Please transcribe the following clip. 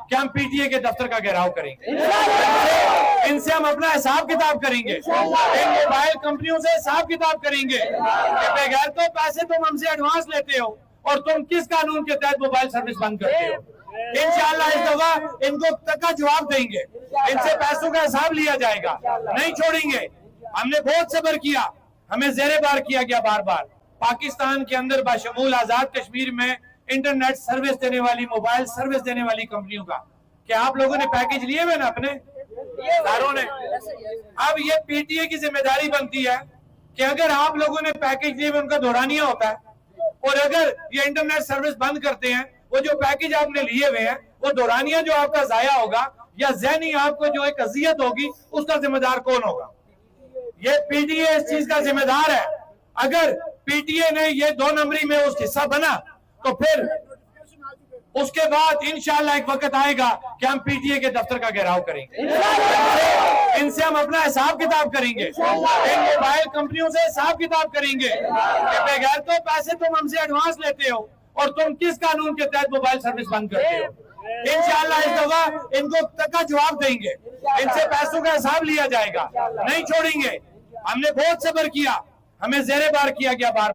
कि हम पीटीए के दफ्तर का घेराव करेंगे। इनसे हम अपना हिसाब किताब करेंगे, इन मोबाइल कंपनियों से हिसाब किताब करेंगे कि बगैर तो पैसे तुम हमसे एडवांस लेते हो और तुम किस कानून के तहत मोबाइल सर्विस बंद करते हो। इंशाअल्लाह इस दफा इनको तक जवाब देंगे, इनसे पैसों का हिसाब लिया जाएगा, नहीं छोड़ेंगे। हमने बहुत सब्र किया, हमें जेरे बार किया गया बार बार। पाकिस्तान के अंदर बाशमूल आजाद कश्मीर में इंटरनेट सर्विस देने वाली, मोबाइल सर्विस देने वाली कंपनियों का क्या आप लोगों ने पैकेज लिए हुए ना अपने इदारों ने? अब ये पीटीए की जिम्मेदारी बनती है कि अगर आप लोगों ने पैकेज लिए हुए उनका दोहरानिया होता है, और अगर ये इंटरनेट सर्विस बंद करते हैं, वो जो पैकेज आपने लिए हुए हैं वो दोहरानिया जो आपका जाया होगा या ज़हनी आपको जो एक अजियत होगी, उसका जिम्मेदार कौन होगा? ये पीटीए इस चीज का जिम्मेदार है। अगर पीटीए ने ये 2 नंबरी में उस हिस्सा बना तो फिर उसके बाद इंशाअल्लाह एक वक्त आएगा कि हम पीटीए के दफ्तर का घेराव करेंगे। इनसे हम अपना हिसाब किताब करेंगे, इन मोबाइल कंपनियों से हिसाब किताब करेंगे कि बगैर तो पैसे तुम हमसे एडवांस लेते हो और तुम किस कानून के तहत मोबाइल सर्विस बंद करते हो। इंशाअल्लाह इस दफा इनको तक जवाब देंगे, इनसे पैसों का हिसाब लिया जाएगा, नहीं छोड़ेंगे। हमने बहुत सब्र किया, हमें जेरे बार किया गया बार।